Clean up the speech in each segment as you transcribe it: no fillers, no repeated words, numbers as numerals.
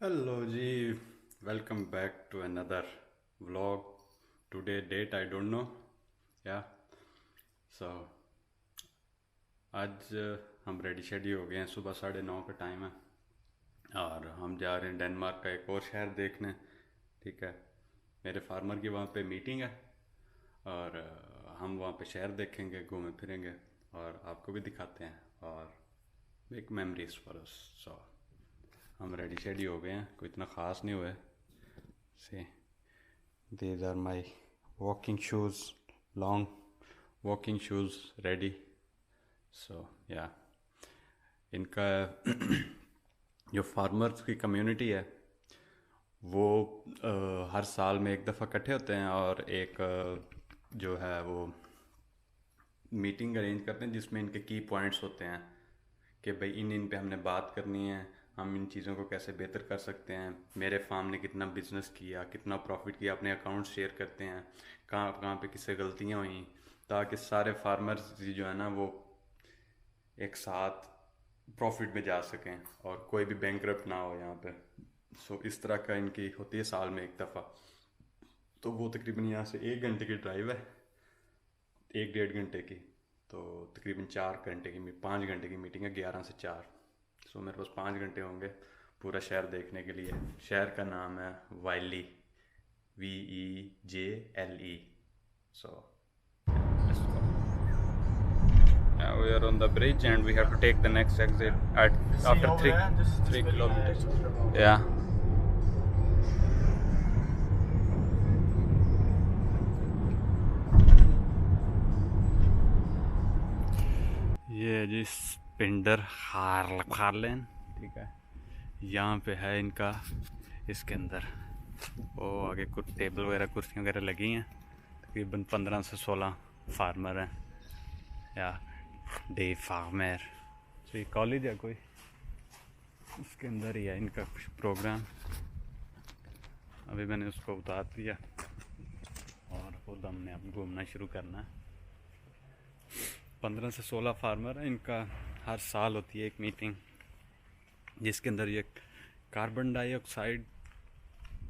Hello ji, welcome back to another vlog. Today date I don't know. Yeah so आज हम ready shady हो गए हैं. सुबह 9:30 का टाइम है और हम जा रहे हैं डेनमार्क का एक और शहर देखने. ठीक है, मेरे फार्मर की वहाँ पे मीटिंग है और हम वहाँ पे शहर देखेंगे, घूमे फिरेंगे और आपको भी दिखाते हैं और मेक मेमोरीज फॉर अस. सो हम रेडी शेडी हो गए हैं, कोई इतना ख़ास नहीं हुआ है. See, these are my walking shoes, long walking shoes ready. So yeah, इनका जो फार्मर्स की कम्युनिटी है वो हर साल में एक दफ़ा इकट्ठे होते हैं और एक जो है वो मीटिंग अरेंज करते हैं जिसमें इनके की पॉइंट्स होते हैं कि भाई इन पे हमने बात करनी है, हम इन चीज़ों को कैसे बेहतर कर सकते हैं, मेरे फार्म ने कितना बिजनेस किया, कितना प्रॉफिट किया, अपने अकाउंट शेयर करते हैं, कहाँ कहाँ पे किससे गलतियाँ हुई, ताकि सारे फार्मर्स जो है ना वो एक साथ प्रॉफिट में जा सकें और कोई भी बैंकरप्ट ना हो यहाँ पे. सो इस तरह का इनकी होती है साल में एक दफ़ा. तो वो तकरीबन यहाँ से 1 घंटे की ड्राइव है, 1 डेढ़ घंटे की. तो तकरीबन 4 घंटे की 5 घंटे की मीटिंग है, 11 से 4. सो मेरे पास 5 घंटे होंगे पूरा शहर देखने के लिए. शहर का नाम है वाइली, VEJLE. So now we are on the bridge and we have to take the next exit at after 3 kilometers. Yeah. ये है जी स्पिंडर हार्लेन. ठीक है, यहाँ पे है इनका, इसके अंदर वो आगे कुछ टेबल वगैरह कुर्सियाँ वगैरह लगी हैं. तकरीबन 15 से 16 फार्मर हैं या डे फार्मर. तो ये कॉलेज है कोई, उसके अंदर ही है इनका कुछ प्रोग्राम. अभी मैंने उसको उतार दिया और खुद हमने अब घूमना शुरू करना है. 15 से 16 फार्मर हैं. इनका हर साल होती है एक मीटिंग जिसके अंदर ये कार्बन डाइऑक्साइड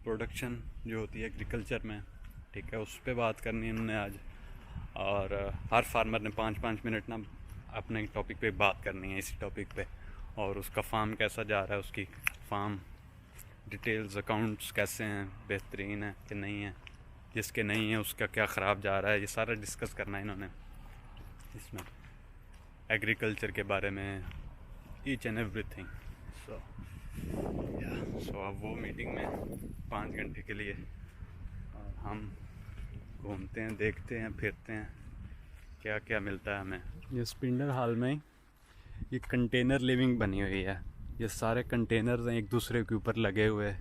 प्रोडक्शन जो होती है एग्रीकल्चर में, ठीक है, उस पर बात करनी है इन्होंने आज. और हर फार्मर ने 5-5 मिनट ना अपने टॉपिक पे बात करनी है, इसी टॉपिक पे. और उसका फार्म कैसा जा रहा है, उसकी फार्म डिटेल्स, अकाउंट्स कैसे हैं, बेहतरीन है कि नहीं है, जिसके नहीं है उसका क्या ख़राब जा रहा है, ये सारा डिस्कस करना है इन्होंने इसमें, एग्रीकल्चर के बारे में, ईच एंड एवरीथिंग. सो अब वो मीटिंग में 5 घंटे के लिए और हम घूमते हैं, देखते हैं, फिरते हैं, क्या क्या मिलता है हमें. ये स्पिंडर हॉल में ये कंटेनर लिविंग बनी हुई है. ये सारे कंटेनर्स हैं एक दूसरे के ऊपर लगे हुए,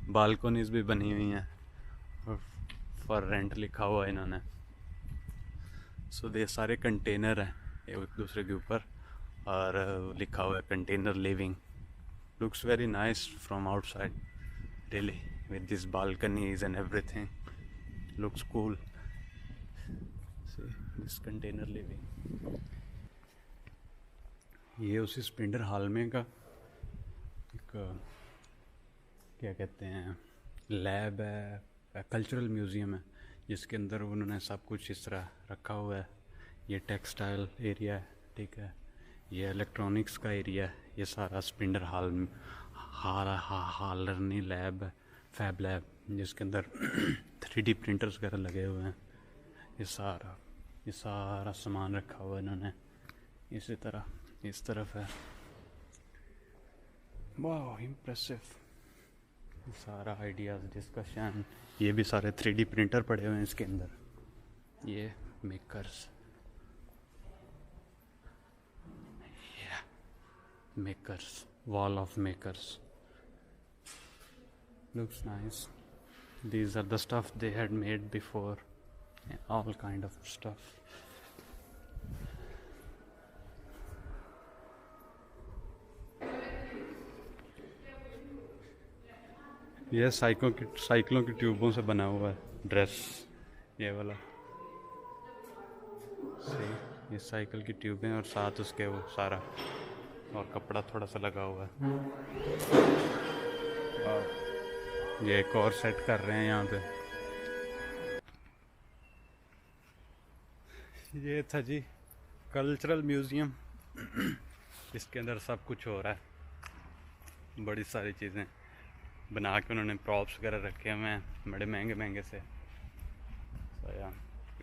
बालकोनीज भी बनी हुई हैं और फॉर रेंट लिखा हुआ है इन्होंने. सो ये सारे कंटेनर हैं एक दूसरे के ऊपर और लिखा हुआ है container living. Looks very nice from outside really, with this balconies and everything. Looks cool. See this container living. ये उसी स्पिंडर हॉल में का एक क्या कहते हैं लैब है, कल्चरल म्यूज़ियम है, जिसके अंदर उन्होंने सब कुछ इस तरह रखा हुआ है. ये टेक्सटाइल एरिया है, ठीक है, ये इलेक्ट्रॉनिक्स का एरिया है. ये सारा स्पिंडर हालरनी लैब है, फैब लैब, जिसके अंदर 3D प्रिंटर्स वगैरह लगे हुए हैं. ये सारा सामान रखा हुआ है इन्होंने. इसी तरह इस तरफ है. वाह, इम्प्रेसिव. सारा आइडियाज़, डिस्कशन, ये भी सारे 3D प्रिंटर पड़े हुए हैं इसके अंदर. ये makers, wall of makers. Looks nice. These are the stuff they had made before, all kind of stuff. ये साइकिलों की ट्यूबों से बना हुआ है ड्रेस, ये वाला. सही, ये साइकिल की ट्यूबें और साथ उसके वो सारा और कपड़ा थोड़ा सा लगा हुआ है. और ये एक और सेट कर रहे हैं यहाँ पे। ये था जी कल्चरल म्यूज़ियम। इसके अंदर सब कुछ हो रहा है, बड़ी सारी चीज़ें बना के उन्होंने प्रॉप्स वगैरह रखे हुए हैं बड़े महंगे महंगे से।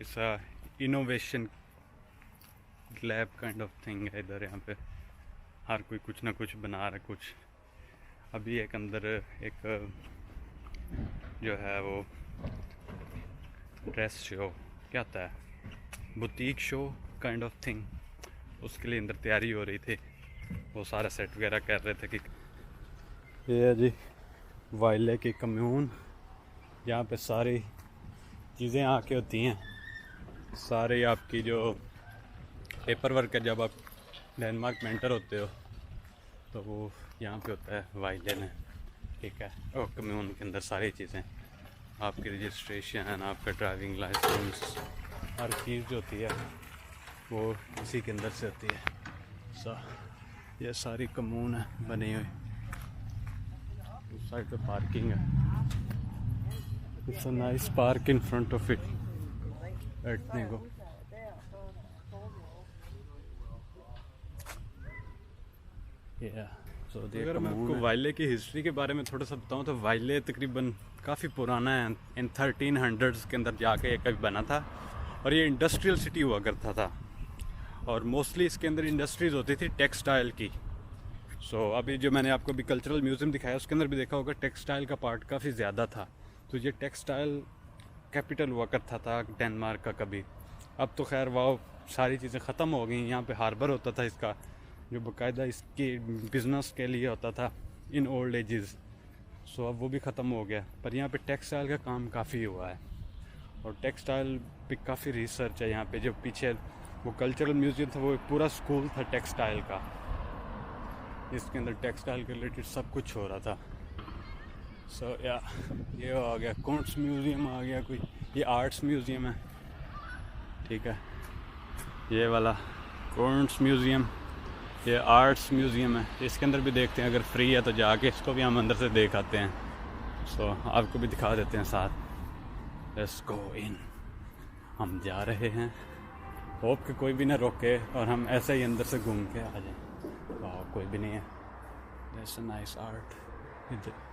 It's a innovation lab kind of thing है इधर। यहाँ पे हर कोई कुछ ना कुछ बना रहा है कुछ। अभी एक अंदर एक जो है वो ड्रेस शो क्या होता है, boutique show kind of thing, उसके लिए अंदर तैयारी हो रही थी। वो सारा सेट वगैरह कर रहे थे कि ये है जी वाइल्ड की कम्यून। यहाँ पे सारी चीज़ें आके होती हैं, सारे आपकी जो पेपर वर्क है जब आप डेनमार्क में एंटर होते हो तो वो यहाँ पे होता है वाइल्ड में, ठीक है। और कम्यून के अंदर सारी चीज़ें, आपकी रजिस्ट्रेशन, आपका ड्राइविंग लाइसेंस, हर चीज़ जो होती है वो इसी के अंदर से होती है। ये सारी कम्यून है बनी हुई। उस साइड पे पार्किंग है। It's a nice park in front of it बैठने को। अगर मैं आपको वाइले की हिस्ट्री के बारे में थोड़ा सा बताऊं तो वाइले तकरीबन काफ़ी पुराना है। इन 1300s के अंदर जाके ये कभी बना था और ये इंडस्ट्रियल सिटी हुआ करता था और मोस्टली इसके अंदर इंडस्ट्रीज़ होती थी टेक्सटाइल की। अभी जो मैंने आपको अभी कल्चरल म्यूज़ियम दिखाया उसके अंदर भी देखा होगा टेक्सटाइल का पार्ट काफ़ी ज़्यादा था। तो ये टेक्सटाइल कैपिटल हुआ करता था डेनमार्क का कभी। अब तो खैर वाह सारी चीज़ें ख़त्म हो गई। यहाँ पे हार्बर होता था इसका, जो बाकायदा इसके बिज़नेस के लिए होता था इन ओल्ड एजेस। अब वो भी ख़त्म हो गया। पर यहाँ पे टेक्सटाइल का काम काफ़ी हुआ है और टेक्सटाइल पे काफ़ी रिसर्च है। यहाँ पे जो पीछे वो कल्चरल म्यूज़ियम था वो एक पूरा स्कूल था टेक्सटाइल का। इसके अंदर टेक्सटाइल के रिलेटेड सब कुछ हो रहा था। ये आ गया कुंस्ट म्यूज़ियम आ गया कोई, ये आर्ट्स म्यूज़ियम है, ठीक है। ये वाला कुंस्ट म्यूज़ियम, ये आर्ट्स म्यूज़ियम है। इसके अंदर भी देखते हैं, अगर फ्री है तो जाके इसको भी हम अंदर से देख आते हैं। आपको भी दिखा देते हैं साथ। लेट्स गो इन। हम जा रहे हैं, होप कि कोई भी ना रोके और हम ऐसे ही अंदर से घूम के आ जाएं। वाह कोई भी नहीं है। दैट्स अ नाइस आर्ट इधर।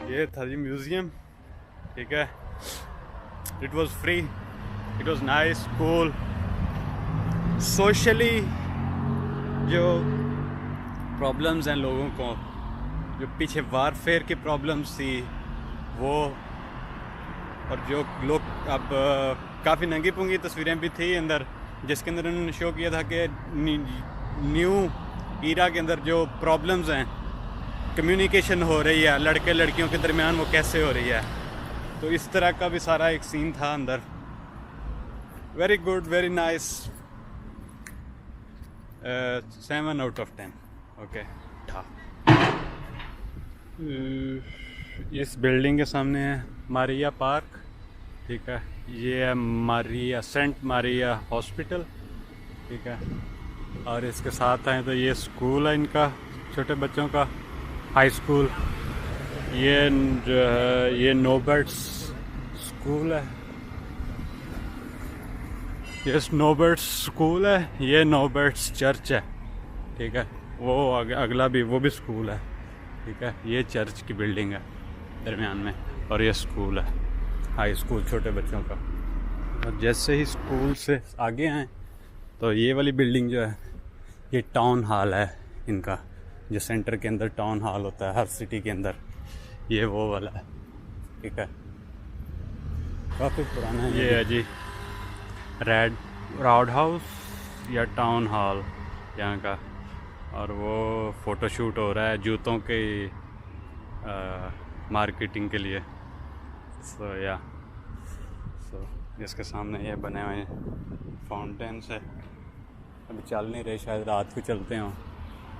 ये था जी म्यूज़ियम, ठीक है। It was free, it was nice, cool. Socially जो प्रॉब्लम्स हैं लोगों को, जो पीछे वारफेयर की प्रॉब्लम्स थी वो, और जो लोग अब काफ़ी नंगी पुंगी तस्वीरें भी थी अंदर, जिसके अंदर उन्होंने शो किया था कि न्यू ईरा के अंदर जो प्रॉब्लम्स हैं, कम्युनिकेशन हो रही है लड़के लड़कियों के दरमियान, वो कैसे हो रही है। तो इस तरह का भी सारा एक सीन था अंदर। Very good, very nice, 7 out of 10। Okay था। इस बिल्डिंग के सामने है मारिया पार्क, ठीक है। ये है मारिया, सेंट मारिया हॉस्पिटल, ठीक है। और इसके साथ आए तो ये स्कूल है इनका, छोटे बच्चों का हाई स्कूल। ये जो है ये नोबर्ट्स स्कूल है, ये नोबर्ट्स स्कूल है। ये नोबर्ट्स चर्च है, ठीक है। वो अगला भी वो भी स्कूल है, ठीक है। ये चर्च की बिल्डिंग है दरमियान में, और ये स्कूल है, हाई स्कूल छोटे बच्चों का। और जैसे ही स्कूल से आगे आए तो ये वाली बिल्डिंग जो है ये टाउन हॉल है इनका, जो सेंटर के अंदर टाउन हॉल होता है हर सिटी के अंदर, ये वो वाला है, ठीक है, काफ़ी पुराना है। ये है जी रेड राउड हाउस या टाउन हॉल यहाँ का, और वो फ़ोटोशूट हो रहा है जूतों के मार्केटिंग के लिए। सो या इसके सामने ये बने हुए फाउंटेन्स है, अभी चल नहीं रहे, शायद रात को चलते हों।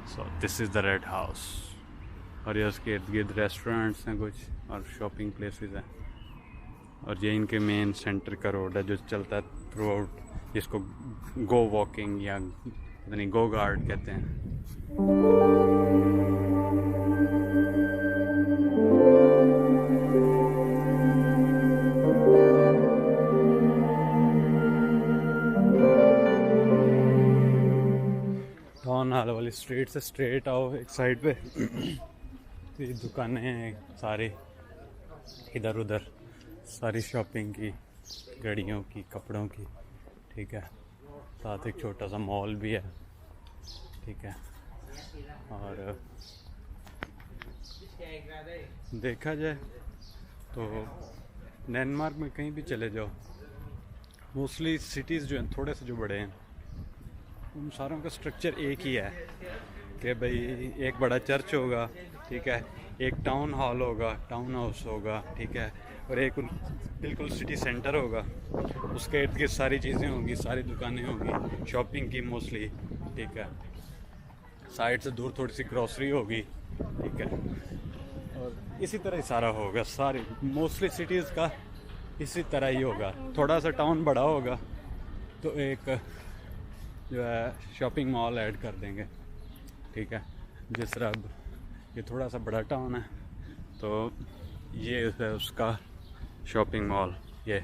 सो this is the red house, और ये उसके इर्द गिर्द रेस्टोरेंट्स हैं कुछ और शॉपिंग प्लेसेस हैं, और ये इनके मेन सेंटर का रोड है जो चलता है थ्रू आउट, जिसको गो वॉकिंग या यानी गो गार्ड कहते हैं। टाउन हॉल वाली स्ट्रीट से स्ट्रेट आओ एक साइड पे तो ये दुकानें हैं सारी, इधर उधर सारी शॉपिंग की, घड़ियों की, कपड़ों की, ठीक है। साथ एक छोटा सा मॉल भी है, ठीक है। और देखा जाए तो डेनमार्क में कहीं भी चले जाओ, मोस्टली सिटीज़ जो हैं थोड़े से जो बड़े हैं उन सारों का स्ट्रक्चर एक ही है कि भाई एक बड़ा चर्च होगा, ठीक है, एक टाउन हॉल होगा, टाउन हाउस होगा, ठीक है, और एक बिल्कुल सिटी सेंटर होगा, उसके इर्द गिर्द सारी चीज़ें होंगी, सारी दुकानें होंगी शॉपिंग की मोस्टली, ठीक है। साइड से दूर थोड़ी सी ग्रॉसरी होगी, ठीक है, और इसी तरह ही सारा होगा, सारी मोस्टली सिटीज़ का इसी तरह ही होगा। थोड़ा सा टाउन बड़ा होगा तो एक जो है शॉपिंग मॉल ऐड कर देंगे, ठीक है। जिस तरह अब ये थोड़ा सा बड़ा टाउन है तो ये है उसका शॉपिंग मॉल, ये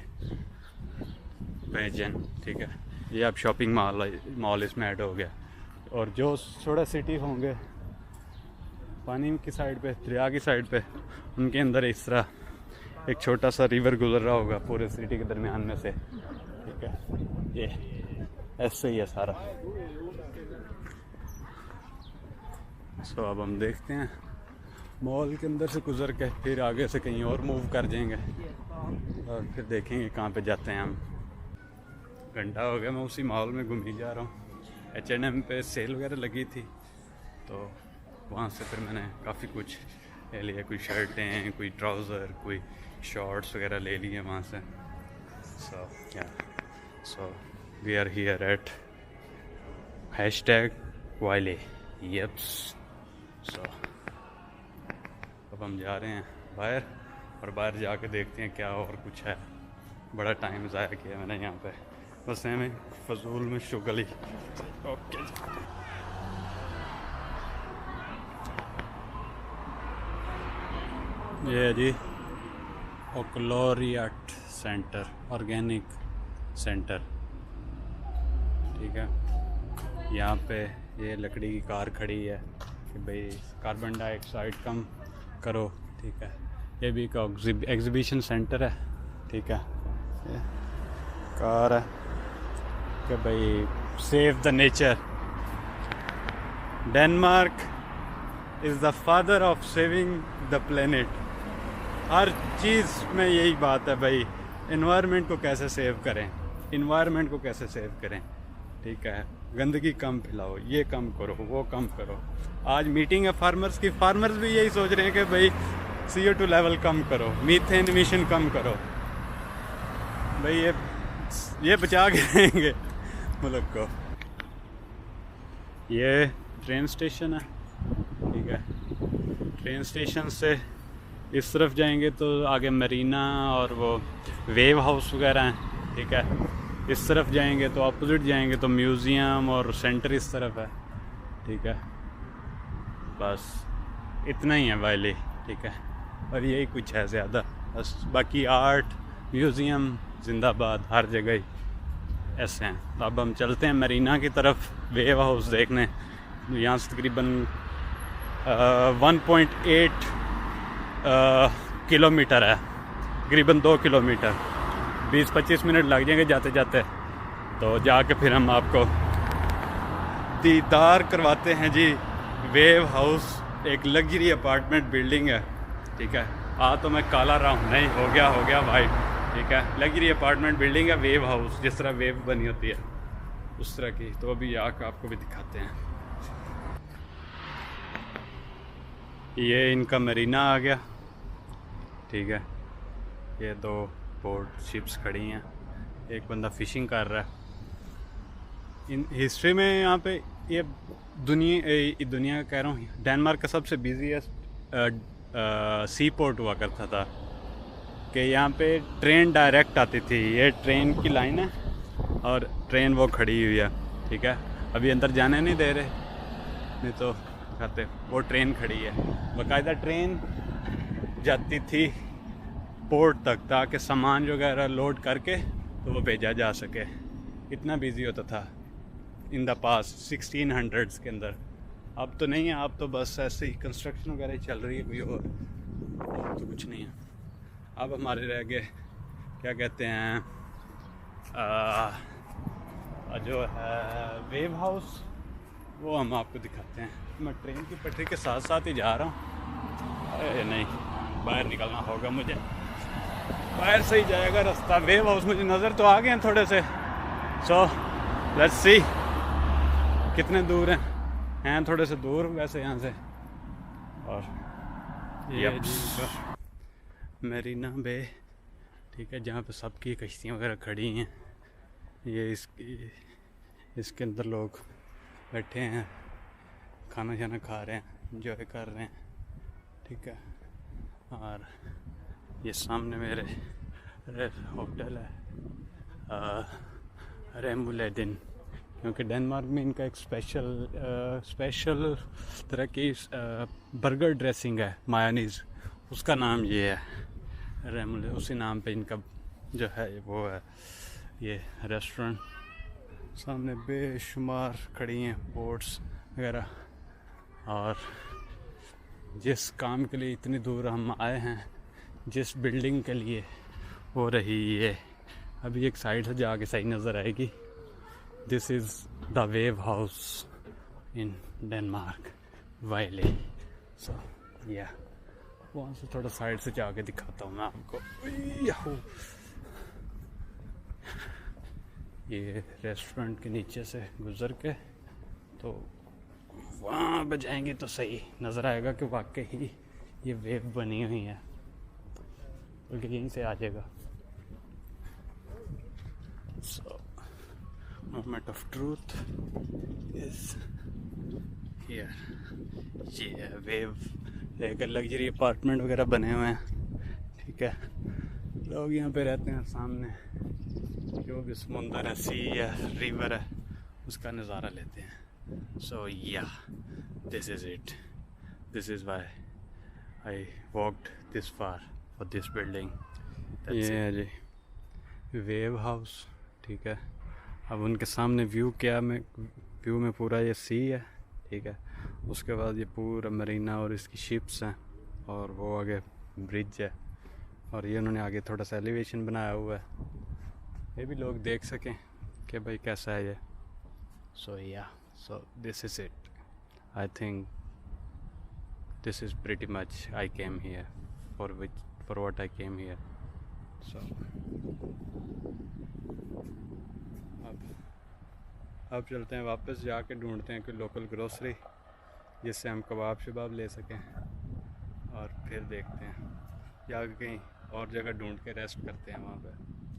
पेजन, ठीक है, ये अब शॉपिंग मॉल इसमें ऐड हो गया। और जो थोड़ा सिटी होंगे पानी की साइड पे, दरिया की साइड पे, उनके अंदर इस तरह एक छोटा सा रिवर गुजर रहा होगा पूरे सिटी के दरमियान में से, ठीक है। ये ऐसे ही है सारा। सो अब हम देखते हैं मॉल के अंदर से गुजर के फिर आगे से कहीं और मूव कर जाएंगे और फिर देखेंगे कहाँ पे जाते हैं हम। घंटा हो गया मैं उसी मॉल में घूम ही जा रहा हूँ। H&M पे सेल वगैरह लगी थी तो वहाँ से फिर मैंने काफ़ी कुछ ले लिया, कोई शर्टें, कोई ट्राउज़र, कोई शॉर्ट्स वगैरह ले लिए वहाँ से। So we are here at #Wiley यप्स। सो अब हम जा रहे हैं बाहर और बाहर जाके देखते हैं क्या और कुछ है। बड़ा टाइम ज़ाया किया मैंने यहाँ पे बस हमें फजूल में शुगली। ओके ये है जी ओक्लोरियट सेंटर, ऑर्गेनिक सेंटर, ठीक है। यहाँ पे ये लकड़ी की कार खड़ी है कि भाई कार्बन डाइऑक्साइड कम करो, ठीक है। ये भी एक एग्जीबिशन सेंटर है, ठीक है। ये कार है कि भाई save the nature, Denmark is the father of saving the planet. हर चीज़ में यही बात है भाई, इन्वायरमेंट को कैसे सेव करें, इन्वायरमेंट को कैसे सेव करें, ठीक है। गंदगी कम फैलाओ, ये कम करो, वो कम करो। आज मीटिंग है फार्मर्स की, फार्मर्स भी यही सोच रहे हैं कि भाई CO2 लेवल कम करो, मीथेन एमिशन कम करो, भाई ये बचा के रहेंगे मुल्क को। ये ट्रेन स्टेशन है, ठीक है। ट्रेन स्टेशन से इस तरफ जाएंगे तो आगे मरीना और वो वेव हाउस वगैरह हैं, ठीक है। इस तरफ जाएंगे तो अपोजिट जाएंगे तो म्यूज़ियम और सेंटर इस तरफ है, ठीक है। बस इतना ही है वाइली, ठीक है। और यही कुछ है ज़्यादा, बस बाकी आर्ट म्यूज़ियम जिंदाबाद हर जगह ही ऐसे हैं। तो अब हम चलते हैं मरीना की तरफ वेव हाउस देखने। यहाँ से तकरीबन 1.8 किलोमीटर है, तकरीबन 2 किलोमीटर, 20-25 मिनट लग जाएंगे जाते जाते। तो जाके फिर हम आपको दीदार करवाते हैं जी वेव हाउस। एक लग्जरी अपार्टमेंट बिल्डिंग है, ठीक है। तो मैं काला रहा हूँ, नहीं हो गया वाइट, ठीक है। लग्जरी अपार्टमेंट बिल्डिंग है, वेव हाउस, जिस तरह वेव बनी होती है उस तरह की। तो अभी आकर आपको भी दिखाते हैं। ये इनका मरीना आ गया, ठीक है। ये 2 बोट शिप्स खड़ी हैं, एक बंदा फ़िशिंग कर रहा है। इन हिस्ट्री में यहाँ पे ये दुनिया कह रहा हूँ, डेनमार्क का सबसे बिजीएस्ट सी पोर्ट हुआ करता था कि यहाँ पे ट्रेन डायरेक्ट आती थी। ये ट्रेन की लाइन है और ट्रेन वो खड़ी हुई है, ठीक है। अभी अंदर जाने नहीं दे रहे, नहीं तो कहते वो ट्रेन खड़ी है। बाकायदा ट्रेन जाती थी पोर्ट तक ताकि सामान वगैरह लोड करके तो वो भेजा जा सके। इतना बिजी होता था इन द पास 1600s के अंदर। अब तो नहीं है, अब तो बस ऐसे ही कंस्ट्रक्शन वगैरह चल रही है, कोई और तो कुछ नहीं है। अब हमारे रह गए क्या कहते हैं जो है वेव हाउस, वो हम आपको दिखाते हैं। मैं ट्रेन की पटरी के साथ साथ ही जा रहा हूँ। अरे नहीं, बाहर निकलना होगा मुझे, बाहर से ही जाएगा रास्ता। वेव हाउस मुझे नज़र तो आ गए हैं थोड़े से। सो लेट्स सी कितने दूर हैं थोड़े से दूर वैसे यहाँ से। और ये मरीना बे, ठीक है, जहाँ पे सबकी कश्तियाँ वगैरह खड़ी हैं। ये इसके अंदर लोग बैठे हैं, खाना शाना खा रहे हैं, इंजॉय कर रहे हैं, ठीक है। और ये सामने मेरे होटल है रेमुलेडिन, क्योंकि डेनमार्क में इनका एक स्पेशल तरह की बर्गर ड्रेसिंग है, मायोनीज़, उसका नाम ये है रेमुले। उसी नाम पे इनका जो है वो है ये रेस्टोरेंट। सामने बेशुमार खड़ी हैं बोट्स वगैरह। और जिस काम के लिए इतनी दूर हम आए हैं, जिस बिल्डिंग के लिए, वो रही ये। अभी एक साइड से जाके सही नज़र आएगी। This is the wave house in Denmark, Vejle. So या वहाँ से थोड़ा साइड से जाके दिखाता हूँ मैं आपको। ये रेस्टोरेंट के नीचे से गुज़र के तो वहाँ पे जाएंगे तो सही नज़र आएगा कि वाकई ही ये वेव बनी हुई है, बल्कि यहीं से आ जाएगा। So, moment of truth is here। ये वेव लेकर लग्जरी अपार्टमेंट वगैरह बने हुए हैं, ठीक है। लोग यहाँ पे रहते हैं, सामने जो भी समुंदर है, सी है, रिवर है, उसका नज़ारा लेते हैं। सो या this is it, this is why I walked this far for this building. ये है जी वेव हाउस, ठीक है। अब उनके सामने व्यू में पूरा ये सी है, ठीक है। उसके बाद ये पूरा मरीना और इसकी शिप्स हैं, और वो आगे ब्रिज है, और ये उन्होंने आगे थोड़ा सा एलिवेशन बनाया हुआ है, ये भी लोग देख सकें कि भाई कैसा है ये। सो या so this is it. I think this is pretty much I came here for what I came here. So अब चलते हैं वापस, जाके ढूंढते हैं कोई लोकल ग्रोसरी जिससे हम कबाब शबाब ले सकें, और फिर देखते हैं या कहीं और जगह ढूंढ के रेस्ट करते हैं वहाँ पे।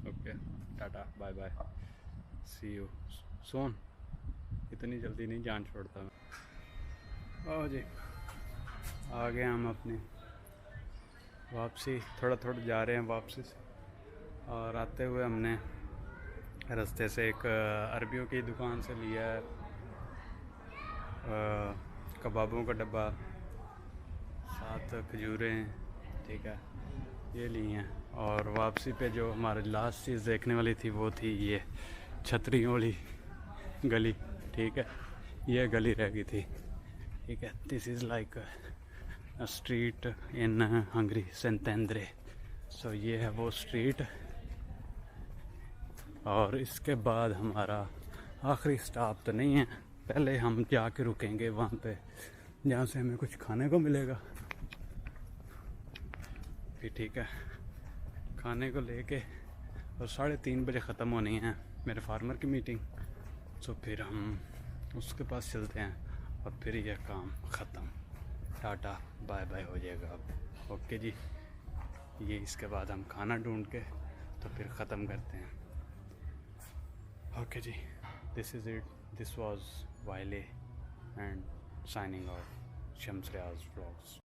Okay, tata, bye bye, see you soon. इतनी जल्दी नहीं जान छोड़ता मैं। ओ जी, आ गए हम अपनी वापसी, थोड़ा जा रहे हैं वापसी से। और आते हुए हमने रास्ते से एक अरबियों की दुकान से लिया है कबाबों का डब्बा, साथ खजूरें, ठीक है, ये ली हैं। और वापसी पे जो हमारी लास्ट चीज़ देखने वाली थी वो थी ये छतरियों वाली गली, ठीक है। ये गली रह गई थी, ठीक है। This is like a street in Hungary, Szentendre. So ये है वो स्ट्रीट। और इसके बाद हमारा आखिरी स्टॉप तो नहीं है, पहले हम जाके रुकेंगे वहाँ पे जहाँ से हमें कुछ खाने को मिलेगा। अभी, ठीक है। खाने को लेके और 3:30 बजे ख़त्म होनी है मेरे फार्मर की मीटिंग, तो फिर हम उसके पास चलते हैं और फिर यह काम ख़त्म। टाटा बाय बाय हो जाएगा अब। ओके जी, ये इसके बाद हम खाना ढूंढ के तो फिर ख़त्म करते हैं। ओके जी, this is it, this was while and signing off Shams Riyaz vlogs.